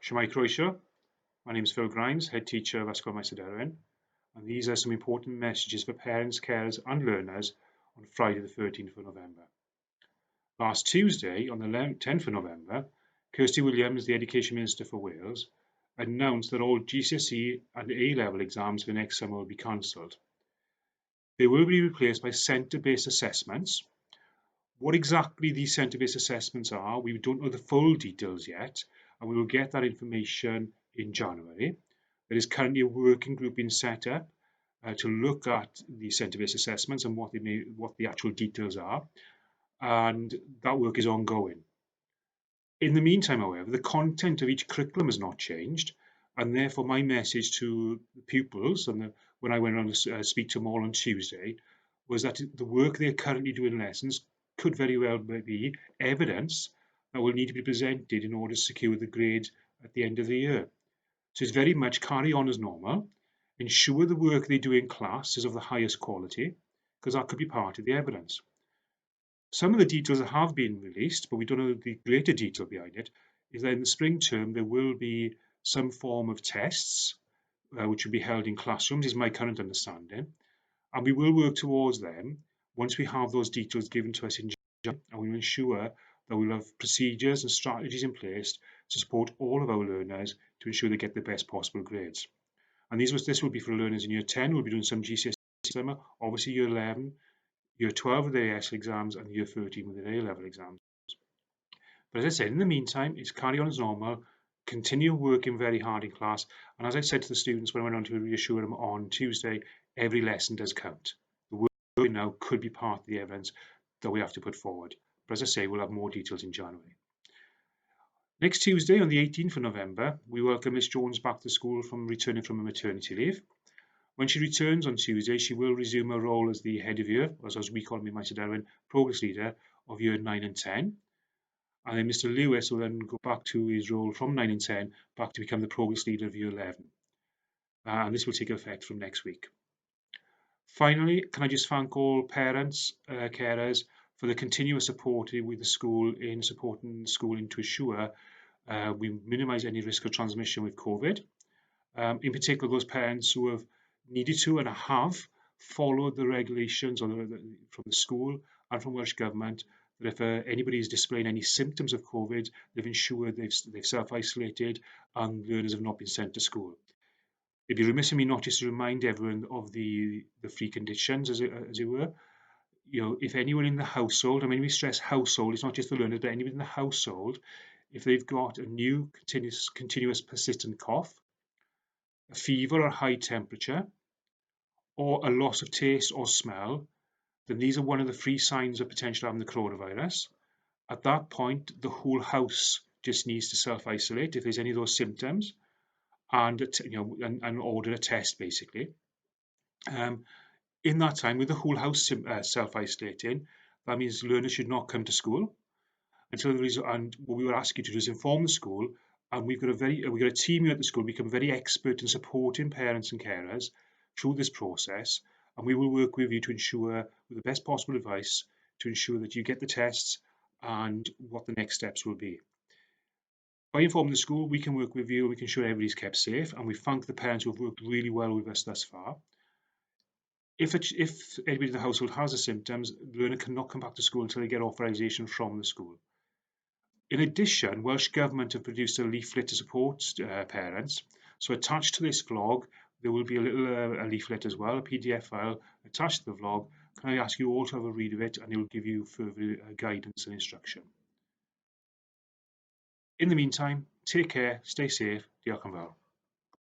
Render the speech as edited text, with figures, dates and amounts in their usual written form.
Shwmae croeso. My name is Phil Grimes, Head Teacher of Ysgol Maesydderwen, and these are some important messages for parents, carers and learners on Friday the 13th of November. Last Tuesday, on the 10th of November, Kirsty Williams, the Education Minister for Wales, announced that all GCSE and A-level exams for next summer will be cancelled. They will be replaced by centre-based assessments. What exactly these centre-based assessments are, we don't know the full details yet, and we will get that information in January. There is currently a working group being set up to look at the centre-based assessments and what the actual details are, and that work is ongoing. In the meantime, however, the content of each curriculum has not changed, and therefore my message to the pupils, when I went on to speak to them all on Tuesday, was that the work they're currently doing in lessons could very well be evidence that will need to be presented in order to secure the grade at the end of the year. So it's very much carry on as normal, ensure the work they do in class is of the highest quality, because that could be part of the evidence. Some of the details that have been released, but we don't know the greater detail behind it, is that in the spring term there will be some form of tests which will be held in classrooms, is my current understanding, and we will work towards them once we have those details given to us in January, and we will ensure that we'll have procedures and strategies in place to support all of our learners to ensure they get the best possible grades. And this will be for learners in Year 10, we'll be doing some GCSE summer, obviously Year 11, Year 12 with their S exams, and Year 13 with their A-level exams. But as I said, in the meantime, it's carry on as normal, continue working very hard in class, and as I said to the students when I went on to reassure them on Tuesday, every lesson does count. The work we now could be part of the evidence that we have to put forward. But as I say, we'll have more details in January. Next Tuesday, on the 18th of November, we welcome Miss Jones back to school returning from a maternity leave. When she returns on Tuesday, she will resume her role as the head of year, as we call him in Maesydderwen, progress leader of year 9 and 10. And then Mr. Lewis will then go back to his role from 9 and 10, back to become the progress leader of year 11. And this will take effect from next week. Finally, can I just thank all parents, carers, for the continuous support with the school in supporting schooling to ensure we minimise any risk of transmission with COVID. In particular, those parents who have needed to and have followed the regulations from the school and from Welsh Government, that if anybody is displaying any symptoms of COVID, they've ensured they've self-isolated and learners have not been sent to school. It'd be remiss of me not just to remind everyone of the three conditions, as it were. If anyone in the household, we stress household, it's not just the learners, but anyone in the household, if they've got a new continuous persistent cough, a fever or high temperature, or a loss of taste or smell, then these are one of the three signs of potential having the coronavirus. At that point, the whole house just needs to self-isolate if there's any of those symptoms, and order a test basically. In that time, with the whole house self-isolating, that means learners should not come to school until and what we will ask you to do is inform the school, and we've got a team here at the school become very expert in supporting parents and carers through this process, and we will work with you to ensure, with the best possible advice, to ensure that you get the tests and what the next steps will be. By informing the school, we can work with you, we can ensure everybody's kept safe, and we thank the parents who have worked really well with us thus far. If anybody in the household has the symptoms, the learner cannot come back to school until they get authorisation from the school. In addition, Welsh Government have produced a leaflet to support parents. So attached to this vlog, there will be a little leaflet as well, a PDF file attached to the vlog. Can I ask you all to have a read of it, and it will give you further guidance and instruction. In the meantime, take care, stay safe, diolch yn fawr.